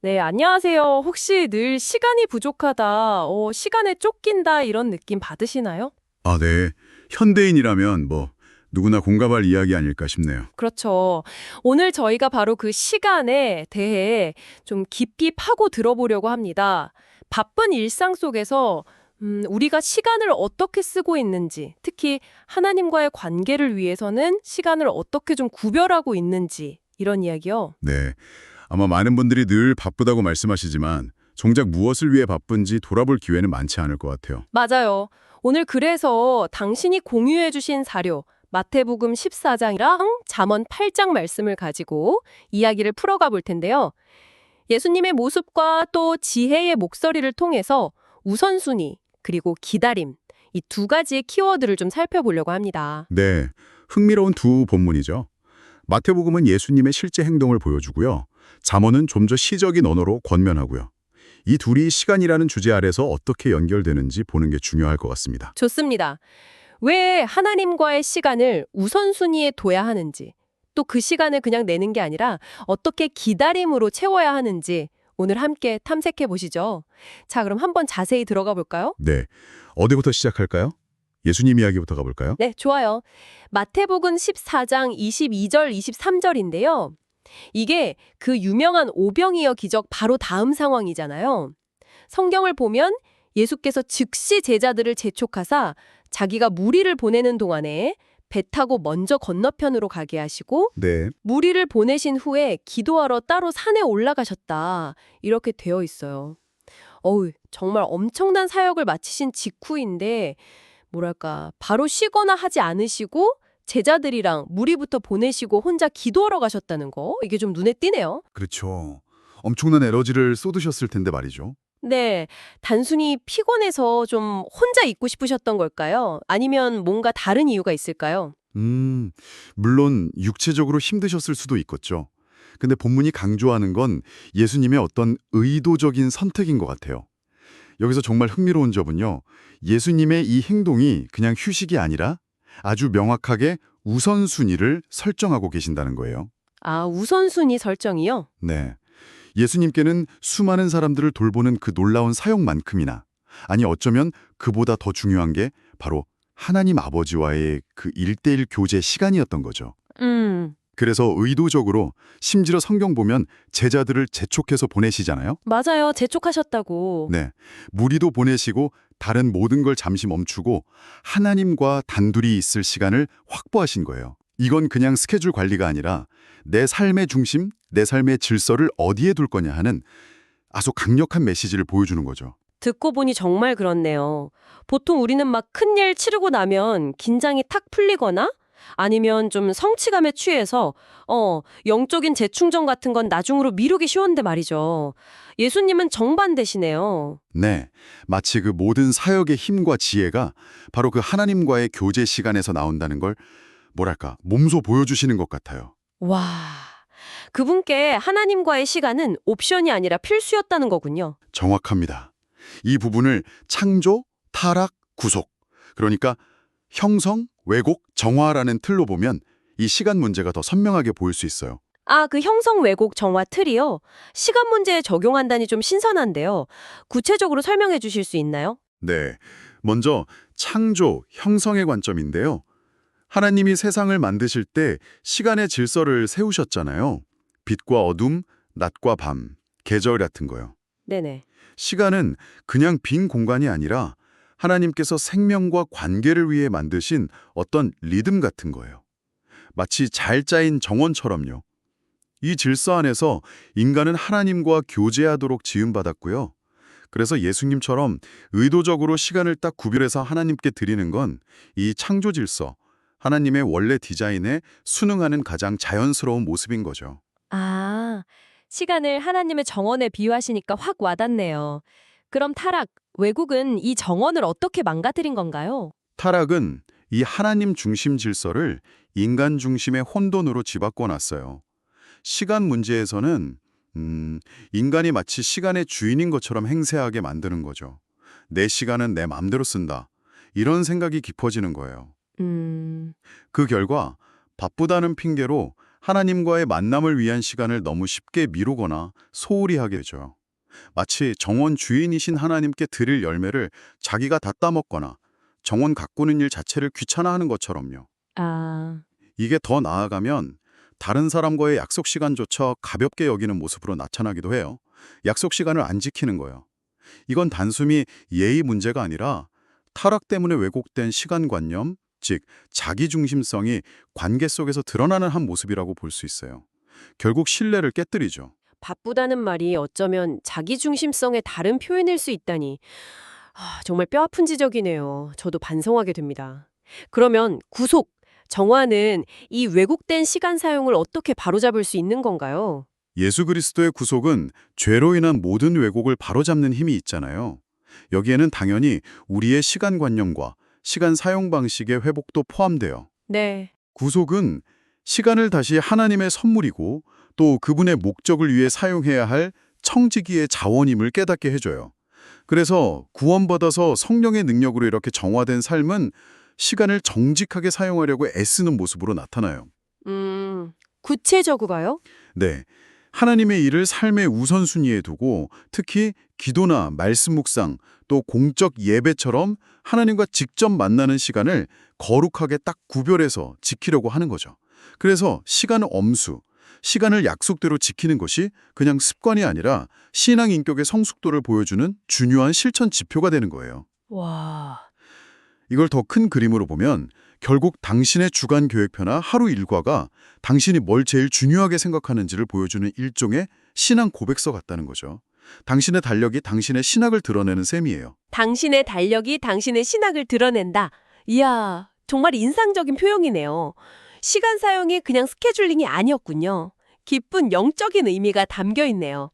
네, 안녕하세요. 혹시 늘 시간이 부족하다, 시간에 쫓긴다 이런 느낌 받으시나요? 아, 네. 현대인이라면 누구나 공감할 이야기 아닐까 싶네요. 그렇죠. 오늘 저희가 바로 그 시간에 대해 좀 깊이 파고 들어보려고 합니다. 바쁜 일상 속에서 우리가 시간을 어떻게 쓰고 있는지, 특히 하나님과의 관계를 위해서는 시간을 어떻게 좀 구별하고 있는지 이런 이야기요. 네. 아마 많은 분들이 늘 바쁘다고 말씀하시지만 정작 무엇을 위해 바쁜지 돌아볼 기회는 많지 않을 것 같아요. 맞아요. 오늘 그래서 당신이 공유해 주신 사료 마태복음 14장이랑 잠언 8장 말씀을 가지고 이야기를 풀어가 볼 텐데요. 예수님의 모습과 또 지혜의 목소리를 통해서 우선순위 그리고 기다림 이 두 가지의 키워드를 좀 살펴보려고 합니다. 네. 흥미로운 두 본문이죠. 마태복음은 예수님의 실제 행동을 보여주고요. 잠언은 좀 더 시적인 언어로 권면하고요. 이 둘이 시간이라는 주제 아래서 어떻게 연결되는지 보는 게 중요할 것 같습니다. 좋습니다. 왜 하나님과의 시간을 우선순위에 둬야 하는지, 또 그 시간을 그냥 내는 게 아니라 어떻게 기다림으로 채워야 하는지 오늘 함께 탐색해 보시죠. 자, 그럼 한번 자세히 들어가 볼까요? 네. 어디부터 시작할까요? 예수님 이야기부터 가볼까요? 네, 좋아요. 마태복음 14장 22절, 23절인데요. 이게 그 유명한 오병이어 기적 바로 다음 상황이잖아요. 성경을 보면 예수께서 즉시 제자들을 재촉하사 자기가 무리를 보내는 동안에 배 타고 먼저 건너편으로 가게 하시고 네. 무리를 보내신 후에 기도하러 따로 산에 올라가셨다. 이렇게 되어 있어요. 어우, 정말 엄청난 사역을 마치신 직후인데 뭐랄까 바로 쉬거나 하지 않으시고 제자들이랑 무리부터 보내시고 혼자 기도하러 가셨다는 거 이게 좀 눈에 띄네요. 그렇죠. 엄청난 에너지를 쏟으셨을 텐데 말이죠. 네, 단순히 피곤해서 좀 혼자 있고 싶으셨던 걸까요? 아니면 뭔가 다른 이유가 있을까요? 음, 물론 육체적으로 힘드셨을 수도 있겠죠. 근데 본문이 강조하는 건 예수님의 어떤 의도적인 선택인 것 같아요. 여기서 정말 흥미로운 점은요. 예수님의 이 행동이 그냥 휴식이 아니라 아주 명확하게 우선순위를 설정하고 계신다는 거예요. 아, 우선순위 설정이요? 네. 예수님께는 수많은 사람들을 돌보는 그 놀라운 사역만큼이나, 아니 어쩌면 그보다 더 중요한 게 바로 하나님 아버지와의 그 일대일 교제 시간이었던 거죠. 음, 그래서 의도적으로 심지어 성경 보면 제자들을 재촉해서 보내시잖아요. 맞아요. 재촉하셨다고. 네. 무리도 보내시고 다른 모든 걸 잠시 멈추고 하나님과 단둘이 있을 시간을 확보하신 거예요. 이건 그냥 스케줄 관리가 아니라 내 삶의 중심, 내 삶의 질서를 어디에 둘 거냐 하는 아주 강력한 메시지를 보여주는 거죠. 듣고 보니 정말 그렇네요. 보통 우리는 막 큰일 치르고 나면 긴장이 탁 풀리거나 아니면 좀 성취감에 취해서 영적인 재충전 같은 건 나중으로 미루기 쉬운데 말이죠. 예수님은 정반대시네요. 네. 마치 그 모든 사역의 힘과 지혜가 바로 그 하나님과의 교제 시간에서 나온다는 걸 뭐랄까 몸소 보여주시는 것 같아요. 와, 그분께 하나님과의 시간은 옵션이 아니라 필수였다는 거군요. 정확합니다. 이 부분을 창조, 타락, 구속, 그러니까 형성, 왜곡, 정화라는 틀로 보면 이 시간 문제가 더 선명하게 보일 수 있어요. 아, 그 형성 왜곡 정화 틀이요? 시간 문제에 적용한다니 좀 신선한데요. 구체적으로 설명해 주실 수 있나요? 네. 먼저 창조, 형성의 관점인데요. 하나님이 세상을 만드실 때 시간의 질서를 세우셨잖아요. 빛과 어둠, 낮과 밤, 계절 같은 거요. 네네. 시간은 그냥 빈 공간이 아니라 하나님께서 생명과 관계를 위해 만드신 어떤 리듬 같은 거예요. 마치 잘 짜인 정원처럼요. 이 질서 안에서 인간은 하나님과 교제하도록 지음받았고요. 그래서 예수님처럼 의도적으로 시간을 딱 구별해서 하나님께 드리는 건 이 창조 질서, 하나님의 원래 디자인에 순응하는 가장 자연스러운 모습인 거죠. 아, 시간을 하나님의 정원에 비유하시니까 확 와닿네요. 그럼 타락, 왜곡은 이 정원을 어떻게 망가뜨린 건가요? 타락은 이 하나님 중심 질서를 인간 중심의 혼돈으로 뒤바꿔 놨어요. 시간 문제에서는 인간이 마치 시간의 주인인 것처럼 행세하게 만드는 거죠. 내 시간은 내 맘대로 쓴다. 이런 생각이 깊어지는 거예요. 음, 그 결과 바쁘다는 핑계로 하나님과의 만남을 위한 시간을 너무 쉽게 미루거나 소홀히 하게 되죠. 마치 정원 주인이신 하나님께 드릴 열매를 자기가 다 따먹거나 정원 가꾸는 일 자체를 귀찮아하는 것처럼요. 아, 이게 더 나아가면 다른 사람과의 약속 시간조차 가볍게 여기는 모습으로 나타나기도 해요. 약속 시간을 안 지키는 거예요. 이건 단순히 예의 문제가 아니라 타락 때문에 왜곡된 시간관념, 즉 자기중심성이 관계 속에서 드러나는 한 모습이라고 볼 수 있어요. 결국 신뢰를 깨뜨리죠. 바쁘다는 말이 어쩌면 자기중심성의 다른 표현일 수 있다니. 정말 뼈아픈 지적이네요. 저도 반성하게 됩니다. 그러면 구속, 정화는 이 왜곡된 시간 사용을 어떻게 바로잡을 수 있는 건가요? 예수 그리스도의 구속은 죄로 인한 모든 왜곡을 바로잡는 힘이 있잖아요. 여기에는 당연히 우리의 시간관념과 시간 사용 방식의 회복도 포함돼요. 네. 구속은 시간을 다시 하나님의 선물이고 또 그분의 목적을 위해 사용해야 할 청지기의 자원임을 깨닫게 해줘요. 그래서 구원받아서 성령의 능력으로 이렇게 정화된 삶은 시간을 정직하게 사용하려고 애쓰는 모습으로 나타나요. 구체적으로요? 네. 하나님의 일을 삶의 우선순위에 두고 특히 기도나 말씀 묵상 또 공적 예배처럼 하나님과 직접 만나는 시간을 거룩하게 딱 구별해서 지키려고 하는 거죠. 그래서 시간 엄수, 시간을 약속대로 지키는 것이 그냥 습관이 아니라 신앙 인격의 성숙도를 보여주는 중요한 실천 지표가 되는 거예요. 와, 이걸 더 큰 그림으로 보면 결국 당신의 주간 계획표나 하루 일과가 당신이 뭘 제일 중요하게 생각하는지를 보여주는 일종의 신앙 고백서 같다는 거죠. 당신의 달력이 당신의 신학을 드러내는 셈이에요. 당신의 달력이 당신의 신학을 드러낸다. 이야, 정말 인상적인 표현이네요. 시간 사용이 그냥 스케줄링이 아니었군요. 깊은 영적인 의미가 담겨 있네요.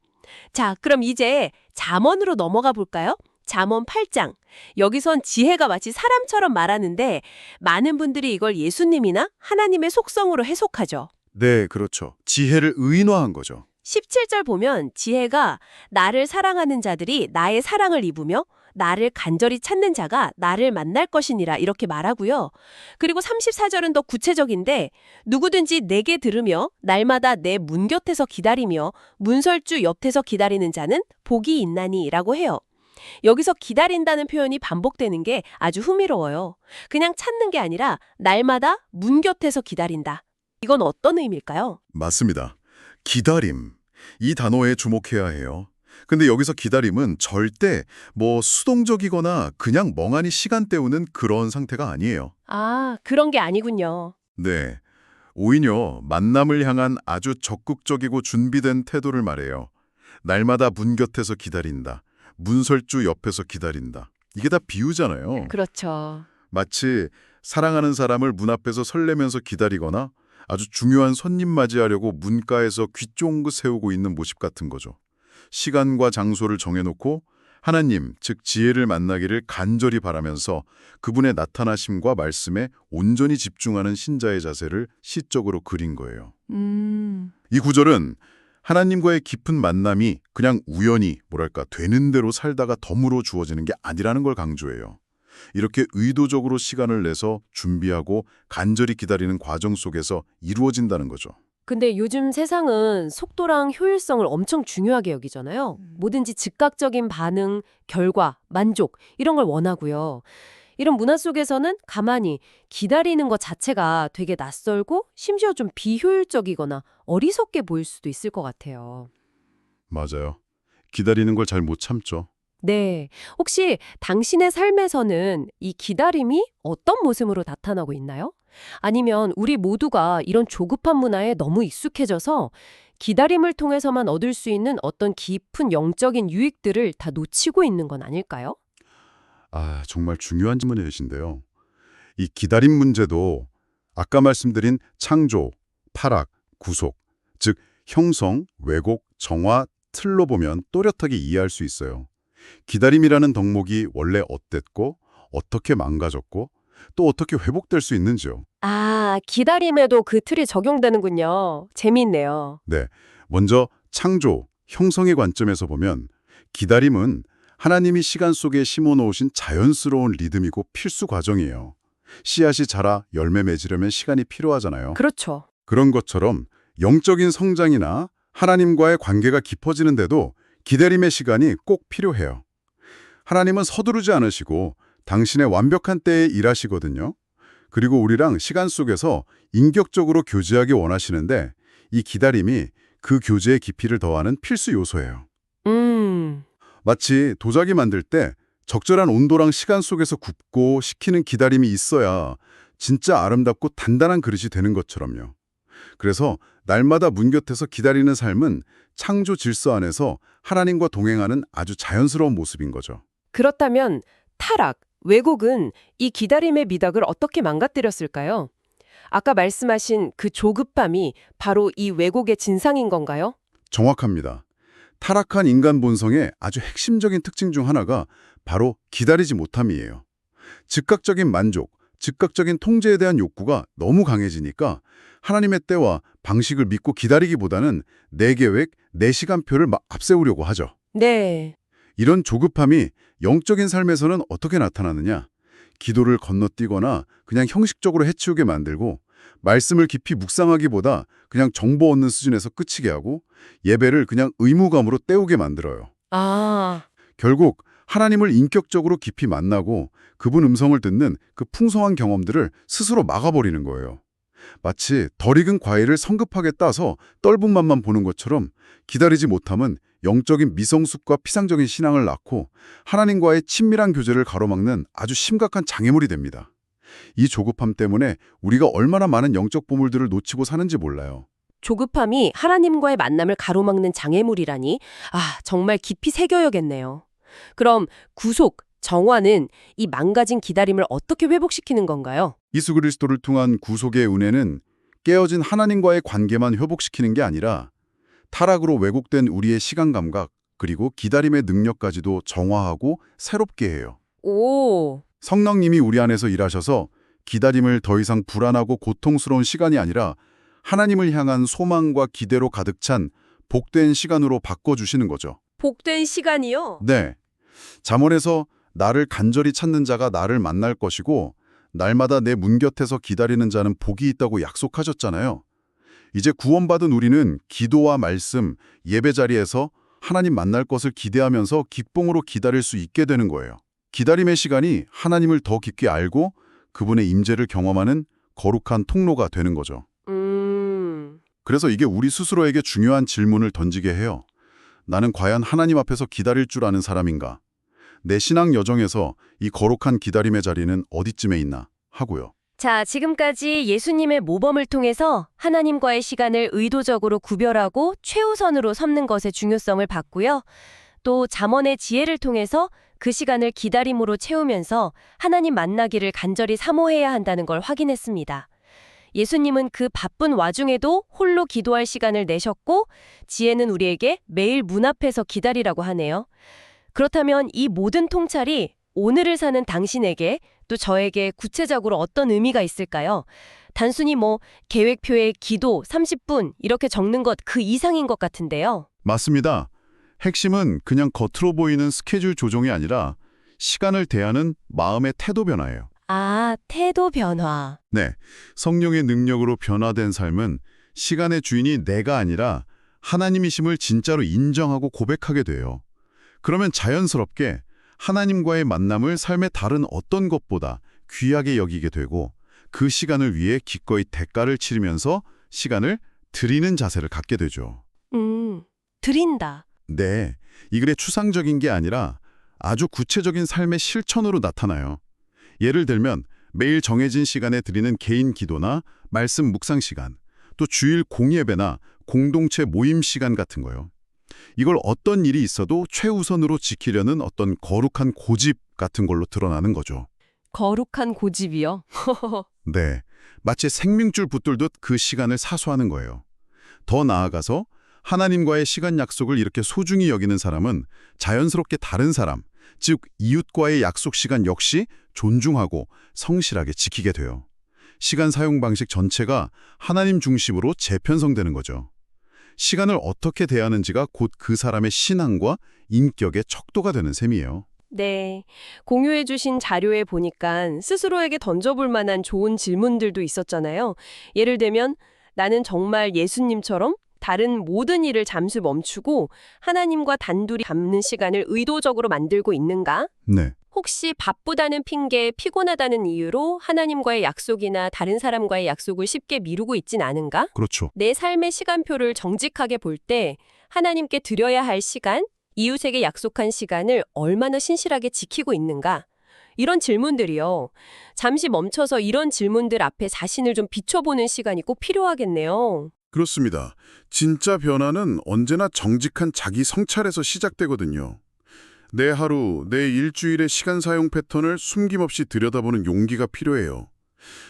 자, 그럼 이제 잠언으로 넘어가 볼까요? 잠언 8장. 여기선 지혜가 마치 사람처럼 말하는데 많은 분들이 이걸 예수님이나 하나님의 속성으로 해석하죠. 네, 그렇죠. 지혜를 의인화한 거죠. 17절 보면 지혜가 나를 사랑하는 자들이 나의 사랑을 입으며 나를 간절히 찾는 자가 나를 만날 것이니라 이렇게 말하고요. 그리고 34절은 더 구체적인데 누구든지 내게 들으며 날마다 내 문 곁에서 기다리며 문설주 옆에서 기다리는 자는 복이 있나니 라고 해요. 여기서 기다린다는 표현이 반복되는 게 아주 흥미로워요. 그냥 찾는 게 아니라 날마다 문 곁에서 기다린다. 이건 어떤 의미일까요? 맞습니다. 기다림. 이 단어에 주목해야 해요. 근데 여기서 기다림은 절대 수동적이거나 그냥 멍하니 시간 때우는 그런 상태가 아니에요. 아, 그런 게 아니군요. 네. 오히려 만남을 향한 아주 적극적이고 준비된 태도를 말해요. 날마다 문 곁에서 기다린다. 문설주 옆에서 기다린다. 이게 다 비유잖아요. 그렇죠. 마치 사랑하는 사람을 문 앞에서 설레면서 기다리거나 아주 중요한 손님 맞이하려고 문가에서 귀 쫑긋 세우고 있는 모습 같은 거죠. 시간과 장소를 정해놓고 하나님, 즉 지혜를 만나기를 간절히 바라면서 그분의 나타나심과 말씀에 온전히 집중하는 신자의 자세를 시적으로 그린 거예요. 이 구절은 하나님과의 깊은 만남이 그냥 우연히 되는 대로 살다가 덤으로 주어지는 게 아니라는 걸 강조해요. 이렇게 의도적으로 시간을 내서 준비하고 간절히 기다리는 과정 속에서 이루어진다는 거죠. 근데 요즘 세상은 속도랑 효율성을 엄청 중요하게 여기잖아요. 뭐든지 즉각적인 반응, 결과, 만족 이런 걸 원하고요. 이런 문화 속에서는 가만히 기다리는 것 자체가 되게 낯설고 심지어 좀 비효율적이거나 어리석게 보일 수도 있을 것 같아요. 맞아요. 기다리는 걸 잘 못 참죠. 네. 혹시 당신의 삶에서는 이 기다림이 어떤 모습으로 나타나고 있나요? 아니면 우리 모두가 이런 조급한 문화에 너무 익숙해져서 기다림을 통해서만 얻을 수 있는 어떤 깊은 영적인 유익들을 다 놓치고 있는 건 아닐까요? 정말 중요한 질문이신데요. 이 기다림 문제도 아까 말씀드린 창조, 파락, 구속, 즉 형성, 왜곡, 정화, 틀로 보면 또렷하게 이해할 수 있어요. 기다림이라는 덕목이 원래 어땠고 어떻게 망가졌고 또 어떻게 회복될 수 있는지요. 아, 기다림에도 그 틀이 적용되는군요. 재미있네요. 네, 먼저 창조, 형성의 관점에서 보면 기다림은 하나님이 시간 속에 심어놓으신 자연스러운 리듬이고 필수 과정이에요. 씨앗이 자라 열매 맺으려면 시간이 필요하잖아요. 그렇죠. 그런 것처럼 영적인 성장이나 하나님과의 관계가 깊어지는데도 기다림의 시간이 꼭 필요해요. 하나님은 서두르지 않으시고 당신의 완벽한 때에 일하시거든요. 그리고 우리랑 시간 속에서 인격적으로 교제하기 원하시는데 이 기다림이 그 교제의 깊이를 더하는 필수 요소예요. 마치 도자기 만들 때 적절한 온도랑 시간 속에서 굽고 식히는 기다림이 있어야 진짜 아름답고 단단한 그릇이 되는 것처럼요. 그래서 날마다 문 곁에서 기다리는 삶은 창조 질서 안에서 하나님과 동행하는 아주 자연스러운 모습인 거죠. 그렇다면 타락, 왜곡은 이 기다림의 미덕을 어떻게 망가뜨렸을까요? 아까 말씀하신 그 조급함이 바로 이 왜곡의 진상인 건가요? 정확합니다. 타락한 인간 본성의 아주 핵심적인 특징 중 하나가 바로 기다리지 못함이에요. 즉각적인 만족, 즉각적인 통제에 대한 욕구가 너무 강해지니까 하나님의 때와 방식을 믿고 기다리기보다는 내 계획, 내 시간표를 막 앞세우려고 하죠. 네. 이런 조급함이 영적인 삶에서는 어떻게 나타나느냐? 기도를 건너뛰거나 그냥 형식적으로 해치우게 만들고 말씀을 깊이 묵상하기보다 그냥 정보 얻는 수준에서 그치게 하고 예배를 그냥 의무감으로 때우게 만들어요. 아, 결국 하나님을 인격적으로 깊이 만나고 그분 음성을 듣는 그 풍성한 경험들을 스스로 막아버리는 거예요. 마치 덜 익은 과일을 성급하게 따서 떫은 맛만 보는 것처럼 기다리지 못함은 영적인 미성숙과 피상적인 신앙을 낳고 하나님과의 친밀한 교제를 가로막는 아주 심각한 장애물이 됩니다. 이 조급함 때문에 우리가 얼마나 많은 영적 보물들을 놓치고 사는지 몰라요. 조급함이 하나님과의 만남을 가로막는 장애물이라니, 정말 깊이 새겨야겠네요. 그럼 구속, 정화는 이 망가진 기다림을 어떻게 회복시키는 건가요? 예수 그리스도를 통한 구속의 은혜는 깨어진 하나님과의 관계만 회복시키는 게 아니라 타락으로 왜곡된 우리의 시간 감각 그리고 기다림의 능력까지도 정화하고 새롭게 해요. 오, 성령님이 우리 안에서 일하셔서 기다림을 더 이상 불안하고 고통스러운 시간이 아니라 하나님을 향한 소망과 기대로 가득 찬 복된 시간으로 바꿔주시는 거죠. 복된 시간이요? 네. 잠언에서 나를 간절히 찾는 자가 나를 만날 것이고 날마다 내 문 곁에서 기다리는 자는 복이 있다고 약속하셨잖아요. 이제 구원받은 우리는 기도와 말씀, 예배 자리에서 하나님 만날 것을 기대하면서 기쁨으로 기다릴 수 있게 되는 거예요. 기다림의 시간이 하나님을 더 깊게 알고 그분의 임재를 경험하는 거룩한 통로가 되는 거죠. 그래서 이게 우리 스스로에게 중요한 질문을 던지게 해요. 나는 과연 하나님 앞에서 기다릴 줄 아는 사람인가? 내 신앙 여정에서 이 거룩한 기다림의 자리는 어디쯤에 있나 하고요. 자, 지금까지 예수님의 모범을 통해서 하나님과의 시간을 의도적으로 구별하고 최우선으로 삼는 것의 중요성을 봤고요. 또 잠언의 지혜를 통해서 그 시간을 기다림으로 채우면서 하나님 만나기를 간절히 사모해야 한다는 걸 확인했습니다. 예수님은 그 바쁜 와중에도 홀로 기도할 시간을 내셨고 지혜는 우리에게 매일 문 앞에서 기다리라고 하네요. 그렇다면 이 모든 통찰이 오늘을 사는 당신에게 또 저에게 구체적으로 어떤 의미가 있을까요? 단순히 계획표에 기도 30분 이렇게 적는 것 그 이상인 것 같은데요. 맞습니다. 핵심은 그냥 겉으로 보이는 스케줄 조정이 아니라 시간을 대하는 마음의 태도 변화예요. 아, 태도 변화. 네, 성령의 능력으로 변화된 삶은 시간의 주인이 내가 아니라 하나님이심을 진짜로 인정하고 고백하게 돼요. 그러면 자연스럽게 하나님과의 만남을 삶의 다른 어떤 것보다 귀하게 여기게 되고 그 시간을 위해 기꺼이 대가를 치르면서 시간을 드리는 자세를 갖게 되죠. 드린다. 네, 이 글의 추상적인 게 아니라 아주 구체적인 삶의 실천으로 나타나요. 예를 들면 매일 정해진 시간에 드리는 개인 기도나 말씀 묵상 시간, 또 주일 공예배나 공동체 모임 시간 같은 거요. 이걸 어떤 일이 있어도 최우선으로 지키려는 어떤 거룩한 고집 같은 걸로 드러나는 거죠. 거룩한 고집이요? 네, 마치 생명줄 붙들듯 그 시간을 사수하는 거예요. 더 나아가서 하나님과의 시간 약속을 이렇게 소중히 여기는 사람은 자연스럽게 다른 사람, 즉 이웃과의 약속 시간 역시 존중하고 성실하게 지키게 돼요. 시간 사용 방식 전체가 하나님 중심으로 재편성되는 거죠. 시간을 어떻게 대하는지가 곧 그 사람의 신앙과 인격의 척도가 되는 셈이에요. 네, 공유해 주신 자료에 보니까 스스로에게 던져볼 만한 좋은 질문들도 있었잖아요. 예를 들면 나는 정말 예수님처럼 다른 모든 일을 잠시 멈추고 하나님과 단둘이 갖는 시간을 의도적으로 만들고 있는가? 네. 혹시 바쁘다는 핑계, 피곤하다는 이유로 하나님과의 약속이나 다른 사람과의 약속을 쉽게 미루고 있진 않은가? 그렇죠. 내 삶의 시간표를 정직하게 볼 때 하나님께 드려야 할 시간, 이웃에게 약속한 시간을 얼마나 신실하게 지키고 있는가? 이런 질문들이요. 잠시 멈춰서 이런 질문들 앞에 자신을 좀 비춰보는 시간이 꼭 필요하겠네요. 그렇습니다. 진짜 변화는 언제나 정직한 자기 성찰에서 시작되거든요. 내 하루, 내 일주일의 시간 사용 패턴을 숨김없이 들여다보는 용기가 필요해요.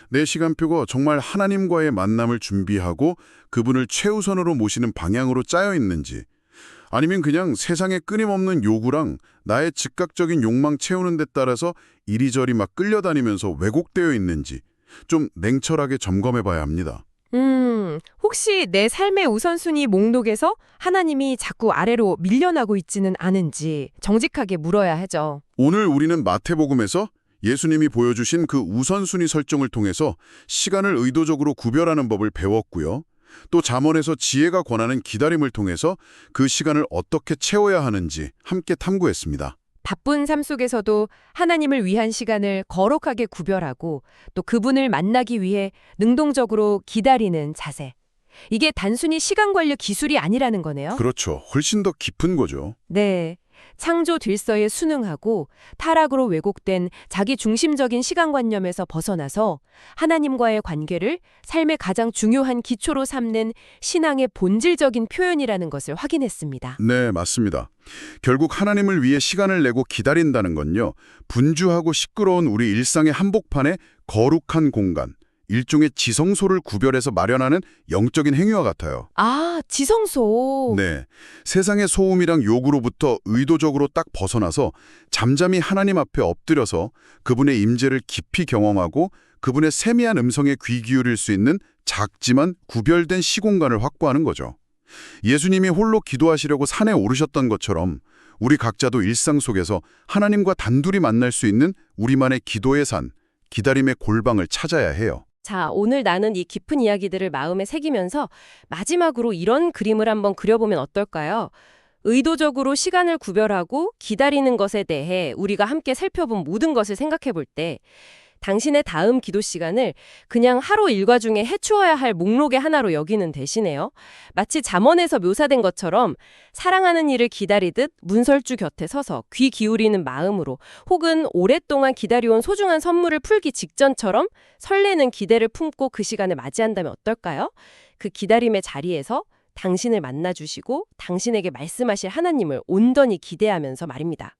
내 시간표가 정말 하나님과의 만남을 준비하고 그분을 최우선으로 모시는 방향으로 짜여 있는지, 아니면 그냥 세상의 끊임없는 요구랑 나의 즉각적인 욕망 채우는 데 따라서 이리저리 막 끌려다니면서 왜곡되어 있는지 좀 냉철하게 점검해 봐야 합니다. 혹시 내 삶의 우선순위 목록에서 하나님이 자꾸 아래로 밀려나고 있지는 않은지 정직하게 물어야 하죠. 오늘 우리는 마태복음에서 예수님이 보여주신 그 우선순위 설정을 통해서 시간을 의도적으로 구별하는 법을 배웠고요. 또 잠언에서 지혜가 권하는 기다림을 통해서 그 시간을 어떻게 채워야 하는지 함께 탐구했습니다. 바쁜 삶 속에서도 하나님을 위한 시간을 거룩하게 구별하고 또 그분을 만나기 위해 능동적으로 기다리는 자세. 이게 단순히 시간 관리 기술이 아니라는 거네요. 그렇죠. 훨씬 더 깊은 거죠. 네. 창조 질서에 순응하고 타락으로 왜곡된 자기 중심적인 시간관념에서 벗어나서 하나님과의 관계를 삶의 가장 중요한 기초로 삼는 신앙의 본질적인 표현이라는 것을 확인했습니다. 네, 맞습니다. 결국 하나님을 위해 시간을 내고 기다린다는 건요, 분주하고 시끄러운 우리 일상의 한복판에 거룩한 공간, 일종의 지성소를 구별해서 마련하는 영적인 행위와 같아요. 아, 지성소. 네, 세상의 소음이랑 요구로부터 의도적으로 딱 벗어나서 잠잠히 하나님 앞에 엎드려서 그분의 임재를 깊이 경험하고 그분의 세미한 음성에 귀 기울일 수 있는 작지만 구별된 시공간을 확보하는 거죠. 예수님이 홀로 기도하시려고 산에 오르셨던 것처럼 우리 각자도 일상 속에서 하나님과 단둘이 만날 수 있는 우리만의 기도의 산, 기다림의 골방을 찾아야 해요. 자, 오늘 나는 이 깊은 이야기들을 마음에 새기면서 마지막으로 이런 그림을 한번 그려보면 어떨까요? 의도적으로 시간을 구별하고 기다리는 것에 대해 우리가 함께 살펴본 모든 것을 생각해 볼 때 당신의 다음 기도 시간을 그냥 하루 일과 중에 해치워야 할 목록의 하나로 여기는 대신에요. 마치 잠언에서 묘사된 것처럼 사랑하는 이를 기다리듯 문설주 곁에 서서 귀 기울이는 마음으로 혹은 오랫동안 기다려온 소중한 선물을 풀기 직전처럼 설레는 기대를 품고 그 시간을 맞이한다면 어떨까요? 그 기다림의 자리에서 당신을 만나주시고 당신에게 말씀하실 하나님을 온전히 기대하면서 말입니다.